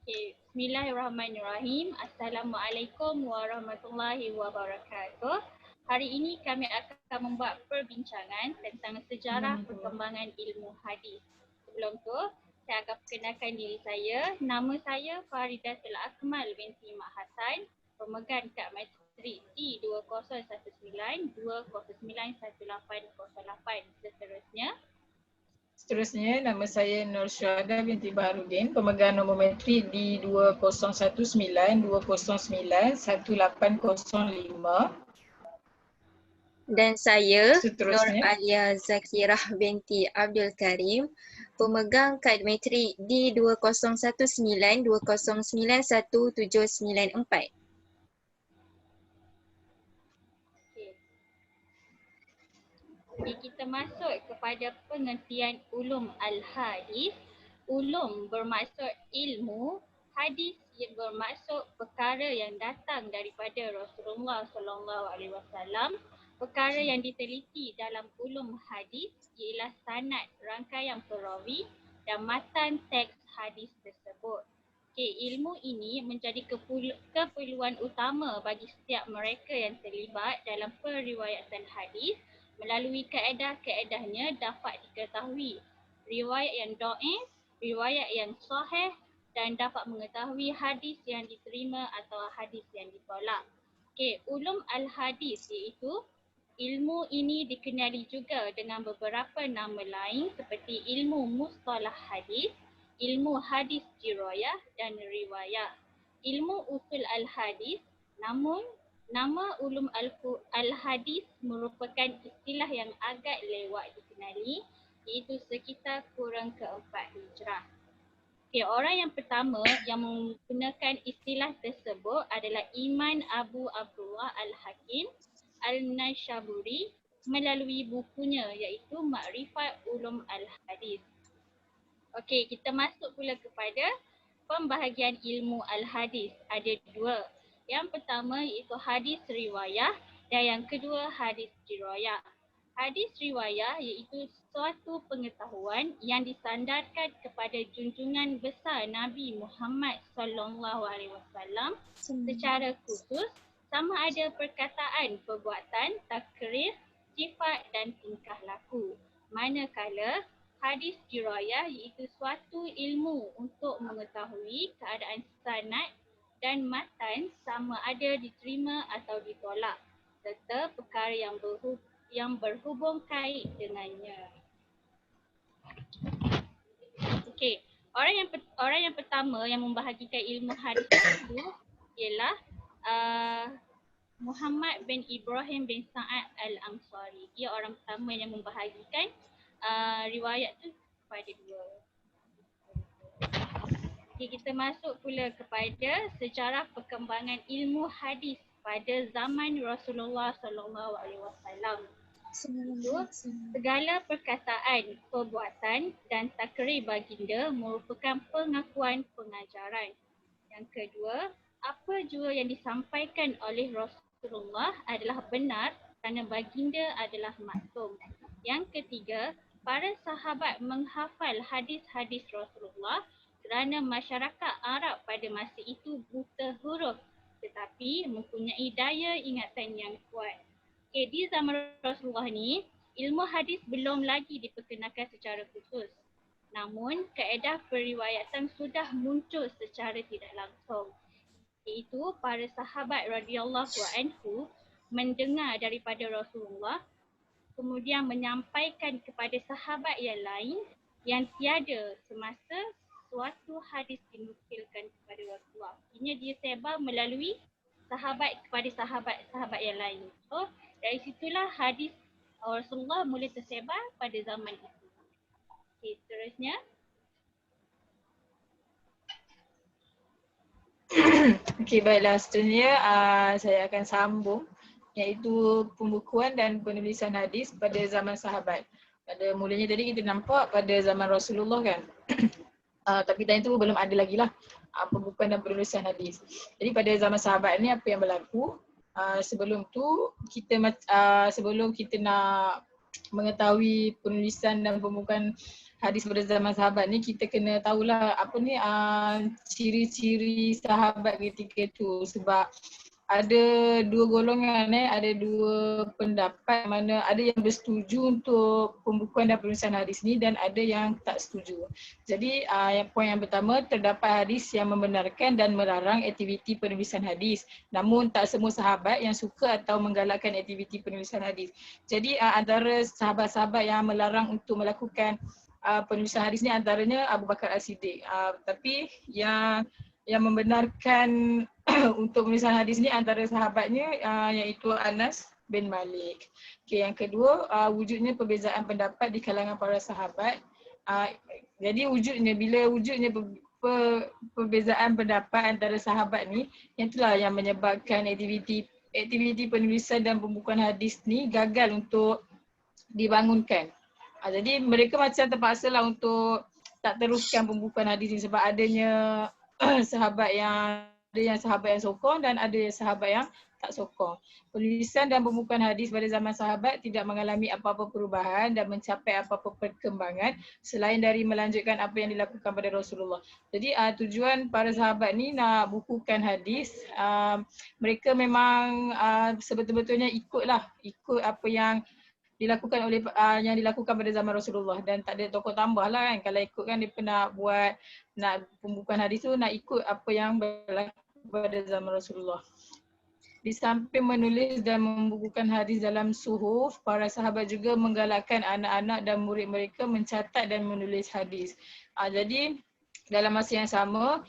Okay. Bismillahirrahmanirrahim. Assalamualaikum warahmatullahi wabarakatuh. Hari ini kami akan membuat perbincangan tentang sejarah perkembangan ilmu hadis. Sebelum tu, saya akan perkenalkan diri saya. Nama saya Faridatul Akmal binti Mak Hassan, pemegang kad matrik T2019 20918008. Seterusnya, nama saya Nur Syuhada binti Baharudin, pemegang nombor matrik di 2019-2091-1805. Dan saya Nur Seterusnya, Alia Zakirah binti Abdul Karim, pemegang kad matrik di 2019-2091-794. Okay, kita masuk kepada pengertian ulum al-hadis. Ulum bermaksud ilmu, hadis yang bermaksud perkara yang datang daripada Rasulullah SAW. Perkara yang diteliti dalam ulum hadis ialah sanad, rangkaian perawi dan matan teks hadis tersebut. Okay, ilmu ini menjadi keperluan utama bagi setiap mereka yang terlibat dalam periwayatan hadis. Melalui kaedah-kaedahnya dapat diketahui riwayat yang dhaif, riwayat yang sahih dan dapat mengetahui hadis yang diterima atau hadis yang ditolak. Okey, ulum al-hadis iaitu ilmu ini dikenali juga dengan beberapa nama lain seperti ilmu mustalah hadis, ilmu hadis dirayah dan riwayah. Ilmu usul al-hadis, namun nama ulum al-hadis merupakan istilah yang agak lewat dikenali, iaitu sekitar kurang ke-4 Hijrah. Okay, orang yang pertama yang menggunakan istilah tersebut adalah Iman Abu Abdullah Al-Hakim Al-Naishaburi melalui bukunya iaitu Ma'rifat Ulum Al-Hadis. Okey, kita masuk pula kepada pembahagian ilmu al-hadis. Ada dua. Yang pertama iaitu hadis riwayah dan yang kedua hadis dirayah. Hadis riwayah iaitu suatu pengetahuan yang disandarkan kepada junjungan besar Nabi Muhammad SAW secara khusus sama ada perkataan, perbuatan, takrir, sifat dan tingkah laku. Manakala hadis dirayah iaitu suatu ilmu untuk mengetahui keadaan sanad dan matan sama ada diterima atau ditolak serta perkara yang berhubung kait dengannya. Okey, orang yang pertama yang membahagikan ilmu hadis itu ialah Muhammad bin Ibrahim bin Sa'ad Al-Ansari. Dia orang pertama yang membahagikan riwayat tu kepada dua. Okay, kita masuk pula kepada sejarah perkembangan ilmu hadis pada zaman Rasulullah SAW. Segala perkataan, perbuatan dan takrir baginda merupakan pengakuan pengajaran. Yang kedua, apa jua yang disampaikan oleh Rasulullah adalah benar kerana baginda adalah maksum. Yang ketiga, para sahabat menghafal hadis-hadis Rasulullah kerana masyarakat Arab pada masa itu buta huruf tetapi mempunyai daya ingatan yang kuat. Okay, di zaman Rasulullah ni, ilmu hadis belum lagi diperkenalkan secara khusus. Namun, kaedah periwayatan sudah muncul secara tidak langsung. Iaitu para sahabat radhiyallahu anhu mendengar daripada Rasulullah kemudian menyampaikan kepada sahabat yang lain yang tiada semasa suatu hadis dinukilkan kepada Rasulullah. Ini dia sebar melalui sahabat kepada sahabat-sahabat yang lain. So, dari situlah hadis Rasulullah mula tersebar pada zaman itu. Okay, seterusnya. okey, baiklah, seterusnya saya akan sambung iaitu pembukuan dan penulisan hadis pada zaman sahabat. Pada mulanya tadi kita nampak pada zaman Rasulullah kan. Tapi time tu belum ada lagi lah pembukuan dan penulisan hadis. Jadi pada zaman sahabat ni apa yang berlaku? Sebelum tu sebelum kita nak mengetahui penulisan dan pembukuan hadis pada zaman sahabat ni, kita kena tahulah apa ni ciri-ciri sahabat ketika itu. Sebab ada dua golongan, ada dua pendapat, mana ada yang bersetuju untuk pembukuan dan penulisan hadis ni dan ada yang tak setuju. Jadi poin yang pertama, terdapat hadis yang membenarkan dan melarang aktiviti penulisan hadis. Namun tak semua sahabat yang suka atau menggalakkan aktiviti penulisan hadis. Jadi antara sahabat-sahabat yang melarang untuk melakukan penulisan hadis ni antaranya Abu Bakar As-Siddiq. Tapi yang membenarkan untuk penulisan hadis ni antara sahabatnya iaitu Anas bin Malik. Okay, yang kedua, wujudnya perbezaan pendapat di kalangan para sahabat. Jadi bila wujudnya perbezaan pendapat antara sahabat ni, yang itulah yang menyebabkan aktiviti penulisan dan pembukuan hadis ni gagal untuk dibangunkan. Jadi mereka macam terpaksa lah untuk tak teruskan pembukuan hadis ni sebab adanya sahabat yang sokong dan ada sahabat yang tak sokong. Penulisan dan pembukuan hadis pada zaman sahabat tidak mengalami apa-apa perubahan dan mencapai apa-apa perkembangan selain dari melanjutkan apa yang dilakukan pada Rasulullah. Jadi tujuan para sahabat ni nak bukukan hadis, mereka memang sebetul-betulnya ikut apa yang dilakukan pada zaman Rasulullah dan tak ada tokoh tambah lah kan. Kalau ikut kan dia pernah nak pembukuan hadis tu nak ikut apa yang berlaku pada zaman Rasulullah. Di samping menulis dan membukukan hadis dalam suhuf, para sahabat juga menggalakkan anak-anak dan murid mereka mencatat dan menulis hadis. Jadi dalam masa yang sama,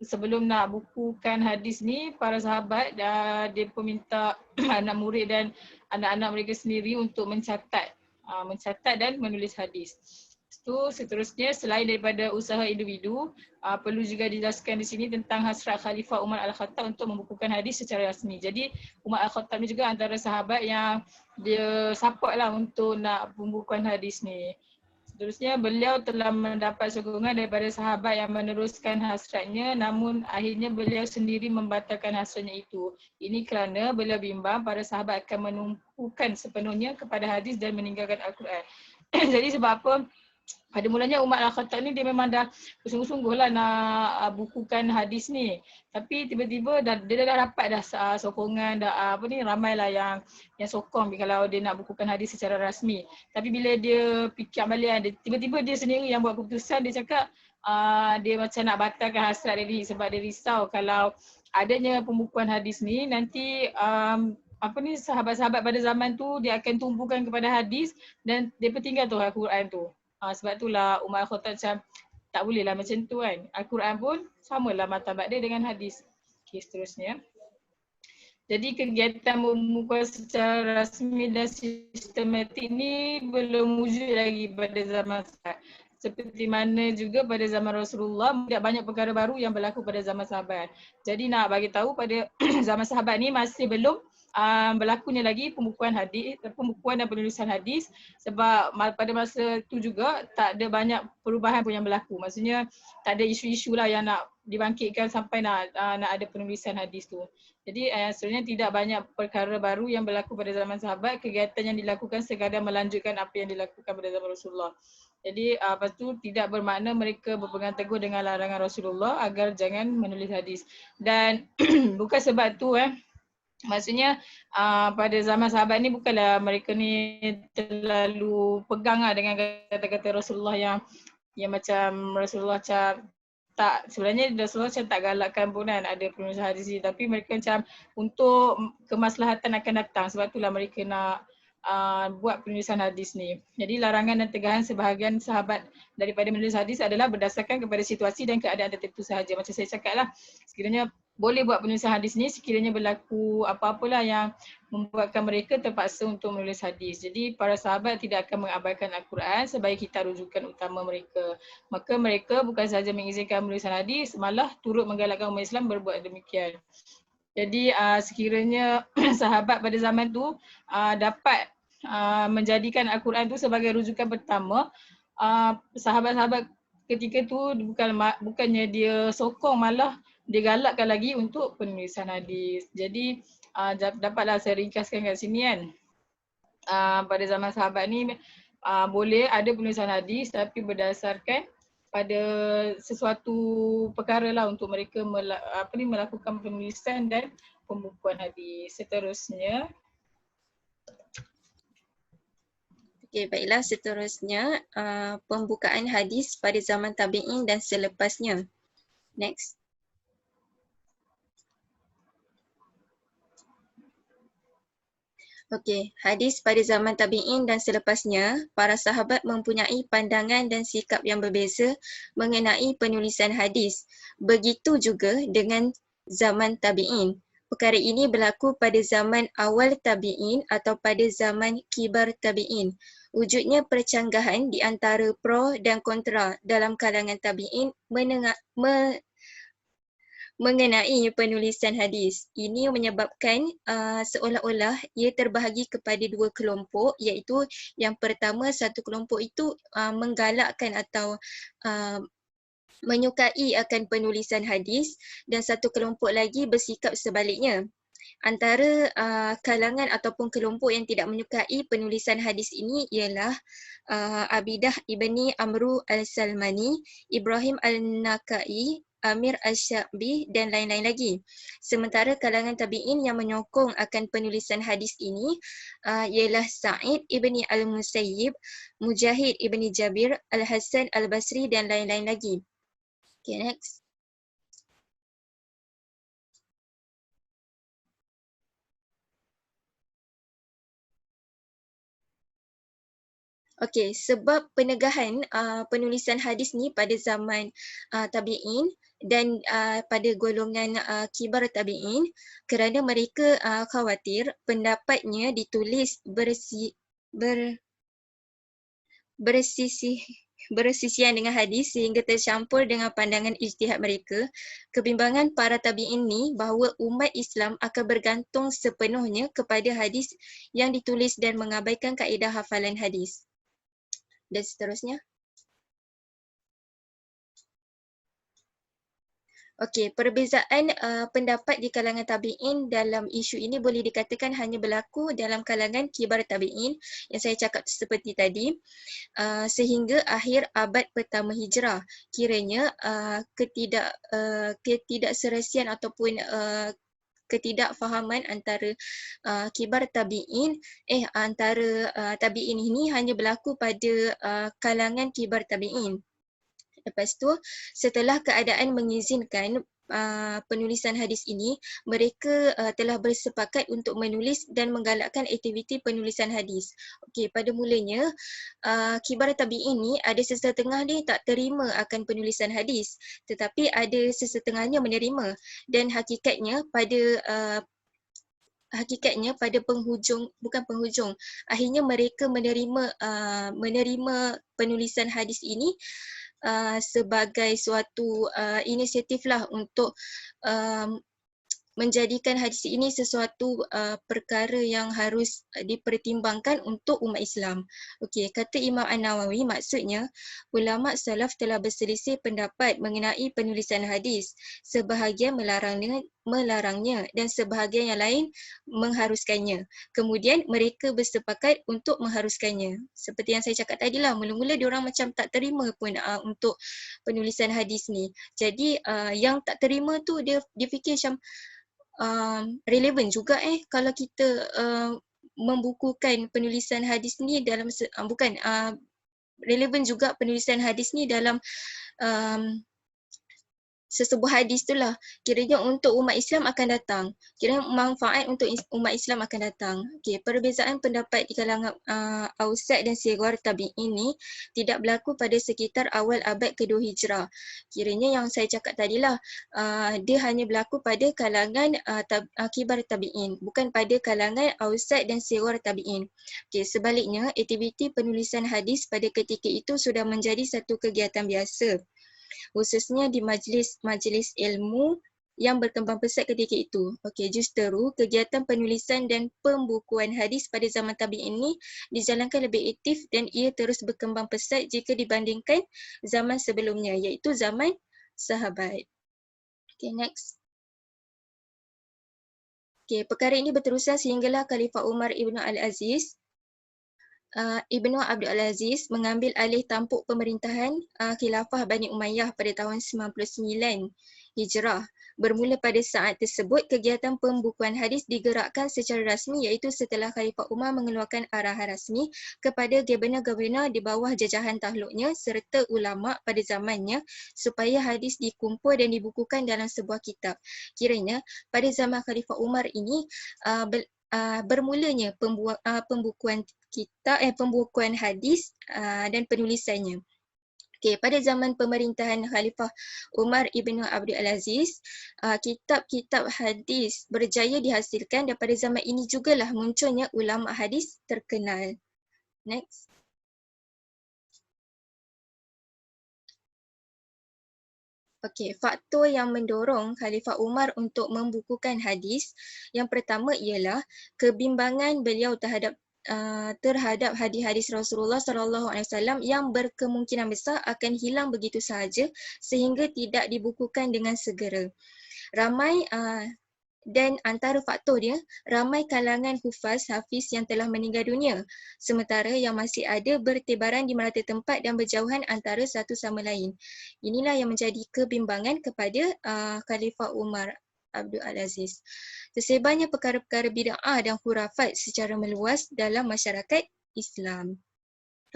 sebelum nak bukukan hadis ni, para sahabat dia pun minta anak murid dan anak-anak mereka sendiri untuk mencatat dan menulis hadis. Seterusnya, selain daripada usaha individu, perlu juga dijelaskan di sini tentang hasrat Khalifah Umar Al-Khattab untuk membukukan hadis secara rasmi. Jadi Umar Al-Khattab ni juga antara sahabat yang dia support lah untuk nak pembukuan hadis ni. Seterusnya, beliau telah mendapat sokongan daripada sahabat yang meneruskan hasratnya, namun akhirnya beliau sendiri membatalkan hasratnya itu. Ini kerana beliau bimbang para sahabat akan menumpukan sepenuhnya kepada hadis dan meninggalkan Al-Quran. Jadi sebab apa? Pada mulanya Umar Al-Khattab ni dia memang dah bersungguh-sungguh lah nak bukukan hadis ni. Tapi tiba-tiba dia dah dapat sokongan, ramai lah yang sokong kalau dia nak bukukan hadis secara rasmi. Tapi bila dia fikir balik, tiba-tiba dia sendiri yang buat keputusan, dia cakap dia macam nak batalkan hasrat dia ni sebab dia risau kalau adanya pembukuan hadis ni nanti sahabat-sahabat pada zaman tu dia akan tumpukan kepada hadis dan dia tinggal tu Al-Quran tu. Sebab itulah Umar Al-Khattab macam tak boleh lah macam tu kan. Al-Quran pun samalah martabat dia dengan hadis. Okay, seterusnya. Jadi kegiatan membukukan secara rasmi dan sistematik ni belum wujud lagi pada zaman sahabat. Seperti mana juga pada zaman Rasulullah, tidak banyak perkara baru yang berlaku pada zaman sahabat. Jadi nak bagi tahu pada zaman sahabat ni masih belum berlakunya lagi pembukuan dan penulisan hadis sebab pada masa tu juga tak ada banyak perubahan pun yang berlaku. Maksudnya tak ada isu-isu lah yang nak dibangkitkan sampai nak ada penulisan hadis tu. Jadi sebenarnya tidak banyak perkara baru yang berlaku pada zaman sahabat. Kegiatan yang dilakukan sekadar melanjutkan apa yang dilakukan pada zaman Rasulullah. Jadi lepas tu tidak bermakna mereka berpegang teguh dengan larangan Rasulullah agar jangan menulis hadis. Dan bukan sebab tu maksudnya pada zaman sahabat ni bukanlah mereka ni terlalu pegang dengan kata-kata Rasulullah yang macam Rasulullah macam tak, sebenarnya Rasulullah macam tak galakkan pun kan ada penulisan hadis ni, tapi mereka macam untuk kemaslahatan akan datang, sebab itulah mereka nak buat penulisan hadis ni. Jadi larangan dan tegahan sebahagian sahabat daripada menulis hadis adalah berdasarkan kepada situasi dan keadaan tertentu sahaja. Macam saya cakap lah, sekiranya boleh buat penulisan hadis ni sekiranya berlaku apa-apalah yang membuatkan mereka terpaksa untuk menulis hadis. Jadi para sahabat tidak akan mengabaikan Al-Quran sebagai kitab rujukan utama mereka. Maka mereka bukan sahaja mengizinkan penulisan hadis, malah turut menggalakkan umat Islam berbuat demikian. Jadi sekiranya sahabat pada zaman tu dapat menjadikan Al-Quran tu sebagai rujukan pertama, sahabat-sahabat ketika tu bukannya dia sokong, malah dia galakkan lagi untuk penulisan hadis. Jadi dapatlah saya ringkaskan kat sini kan. Pada zaman sahabat ni boleh ada penulisan hadis tapi berdasarkan pada sesuatu perkara lah untuk mereka melakukan penulisan dan pembukuan hadis. Seterusnya, Okey, baiklah, seterusnya pembukaan hadis pada zaman tabi'in dan selepasnya. Next. Okey, hadis pada zaman tabi'in dan selepasnya, para sahabat mempunyai pandangan dan sikap yang berbeza mengenai penulisan hadis. Begitu juga dengan zaman tabi'in. Perkara ini berlaku pada zaman awal tabi'in atau pada zaman kibar tabi'in. Wujudnya percanggahan di antara pro dan kontra dalam kalangan tabi'in mengenai penulisan hadis. Ini menyebabkan seolah-olah ia terbahagi kepada dua kelompok, iaitu yang pertama, satu kelompok itu menggalakkan atau menyukai akan penulisan hadis, dan satu kelompok lagi bersikap sebaliknya. Antara kalangan ataupun kelompok yang tidak menyukai penulisan hadis ini ialah Abidah ibni Amru al-Salmani, Ibrahim al-Nakai, Amir al-Sya'bi dan lain-lain lagi. Sementara kalangan tabi'in yang menyokong akan penulisan hadis ini ialah Sa'id ibni al-Musayyib, Mujahid ibni Jabir, Al-Hasan al-Basri dan lain-lain lagi. Okay, next. Okey, sebab penegahan penulisan hadis ni pada zaman tabi'in dan pada golongan kibar tabi'in, kerana mereka khawatir pendapatnya ditulis bersisian dengan hadis sehingga tercampur dengan pandangan ijtihad mereka. Kebimbangan para tabi'in ni bahawa umat Islam akan bergantung sepenuhnya kepada hadis yang ditulis dan mengabaikan kaedah hafalan hadis. Dan seterusnya. Okey, perbezaan pendapat di kalangan tabi'in dalam isu ini boleh dikatakan hanya berlaku dalam kalangan kibar tabi'in yang saya cakap seperti tadi, sehingga akhir abad pertama Hijrah. Kiranya ketidakserasian ataupun ketidakfahaman antara kibar tabi'in antara tabi'in ini hanya berlaku pada kalangan kibar tabi'in. Lepas tu, setelah keadaan mengizinkan penulisan hadis ini, mereka telah bersepakat untuk menulis dan menggalakkan aktiviti penulisan hadis. Okey, pada mulanya kibar tabi'in ni ada sesetengah ni tak terima akan penulisan hadis, tetapi ada sesetengahnya menerima, dan hakikatnya pada penghujung, akhirnya mereka menerima penulisan hadis ini sebagai suatu inisiatif lah untuk menjadikan hadis ini sesuatu perkara yang harus dipertimbangkan untuk umat Islam. Okey, kata Imam An-Nawawi, maksudnya ulama salaf telah berselisih pendapat mengenai penulisan hadis. Sebahagian melarangnya dan sebahagian yang lain mengharuskannya. Kemudian mereka bersepakat untuk mengharuskannya. Seperti yang saya cakap tadi lah, mula-mula diorang macam tak terima pun untuk penulisan hadis ni. Jadi yang tak terima tu dia fikir macam relevan juga kalau kita membukukan penulisan hadis ni dalam relevan juga penulisan hadis ni dalam sesebuah hadis tu lah. Kiranya untuk umat Islam akan datang. Kiranya manfaat untuk umat Islam akan datang. Okey, perbezaan pendapat di kalangan Ausat dan Sigar tabi'in ini tidak berlaku pada sekitar awal abad kedua Hijrah. Kiranya yang saya cakap tadilah, dia hanya berlaku pada kalangan kibar tabi'in, bukan pada kalangan Ausat dan Sigar tabi'in. Okey, sebaliknya, aktiviti penulisan hadis pada ketika itu sudah menjadi satu kegiatan biasa, khususnya di majlis ilmu yang berkembang pesat ketika itu. Okey, justeru kegiatan penulisan dan pembukuan hadis pada zaman tabi'in ini dijalankan lebih aktif dan ia terus berkembang pesat jika dibandingkan zaman sebelumnya, iaitu zaman sahabat. Okey, next. Okey, perkara ini berterusan sehinggalah Khalifah Umar Ibn Al-Aziz Ibnu Abdul Aziz mengambil alih tampuk pemerintahan Khilafah Bani Umayyah pada tahun 99 Hijrah. Bermula pada saat tersebut, kegiatan pembukuan hadis digerakkan secara rasmi iaitu setelah Khalifah Umar mengeluarkan arahan rasmi kepada gubernur-gubernur di bawah jajahan takluknya serta ulama pada zamannya supaya hadis dikumpul dan dibukukan dalam sebuah kitab. Kiranya pada zaman Khalifah Umar ini bermulanya pembukuan pembukuan hadis dan penulisannya. Okay, pada zaman pemerintahan Khalifah Umar ibn Abdul Aziz, kitab-kitab hadis berjaya dihasilkan dan pada zaman ini jugalah munculnya ulama hadis terkenal. Next. Okey, faktor yang mendorong Khalifah Umar untuk membukukan hadis, yang pertama ialah kebimbangan beliau terhadap hadis-hadis Rasulullah SAW yang berkemungkinan besar akan hilang begitu sahaja sehingga tidak dibukukan dengan segera. Dan antara faktor dia, ramai kalangan hufaz hafiz yang telah meninggal dunia, sementara yang masih ada bertebaran di merata tempat dan berjauhan antara satu sama lain. Inilah yang menjadi kebimbangan kepada Khalifah Umar Abdul Aziz. Tersebarnya perkara-perkara bid'ah dan khurafat secara meluas dalam masyarakat Islam.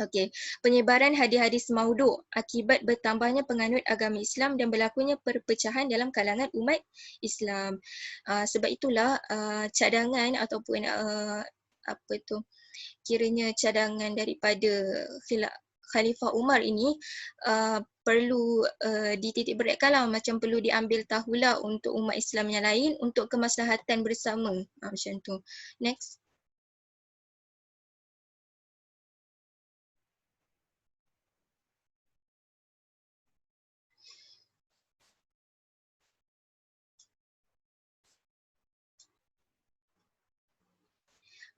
Okey, penyebaran hadis-hadis maudhu' akibat bertambahnya penganut agama Islam dan berlakunya perpecahan dalam kalangan umat Islam. Sebab itulah cadangan ataupun kiranya cadangan daripada Khalifah Umar ini perlu dititik beratkanlah, macam perlu diambil tahulah untuk umat Islam yang lain untuk kemaslahatan bersama. Macam tu. Next.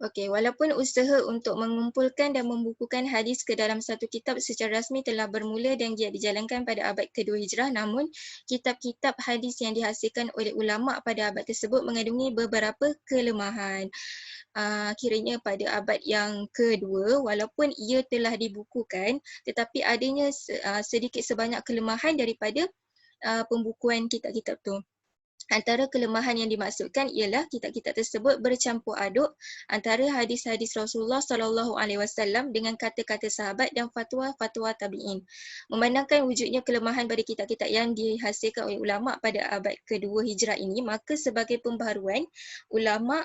Okey, walaupun usaha untuk mengumpulkan dan membukukan hadis ke dalam satu kitab secara rasmi telah bermula dan giat dijalankan pada abad kedua Hijrah, namun kitab-kitab hadis yang dihasilkan oleh ulama pada abad tersebut mengandungi beberapa kelemahan. Kiranya pada abad yang kedua, walaupun ia telah dibukukan tetapi adanya sedikit sebanyak kelemahan daripada pembukuan kitab-kitab tu. Antara kelemahan yang dimaksudkan ialah kitab-kitab tersebut bercampur aduk antara hadis-hadis Rasulullah SAW dengan kata-kata sahabat dan fatwa-fatwa tabi'in. Memandangkan wujudnya kelemahan pada kitab-kitab yang dihasilkan oleh ulama pada abad kedua Hijrah ini, maka sebagai pembaharuan, ulama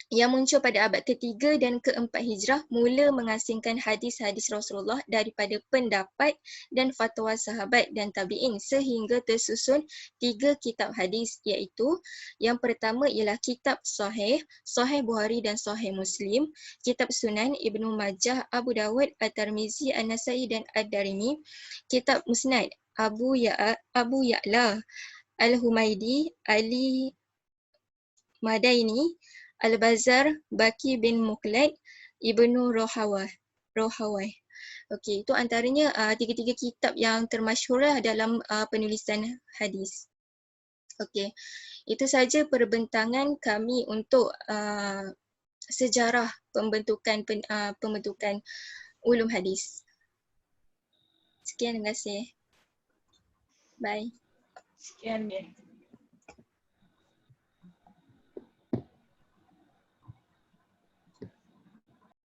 yang muncul pada abad ketiga dan keempat Hijrah mula mengasingkan hadis-hadis Rasulullah daripada pendapat dan fatwa sahabat dan tabi'in sehingga tersusun 3 kitab hadis, iaitu yang pertama ialah kitab Sahih, Sahih Bukhari dan Sahih Muslim, kitab Sunan Ibnu Majah, Abu Dawud, At-Tirmizi, An-Nasai dan Ad-Darimi, kitab Musnad Abu Ya'la Al-Humaidi, Ali Madaini, Al-Bazar, Baqi bin Mukhlad, Ibnu Rohawah. Okey, itu antaranya 3 kitab yang termasyhurlah dalam penulisan hadis. Okey, itu saja perbentangan kami untuk sejarah pembentukan ulum hadis. Sekian, terima kasih. Bye. Sekian dia.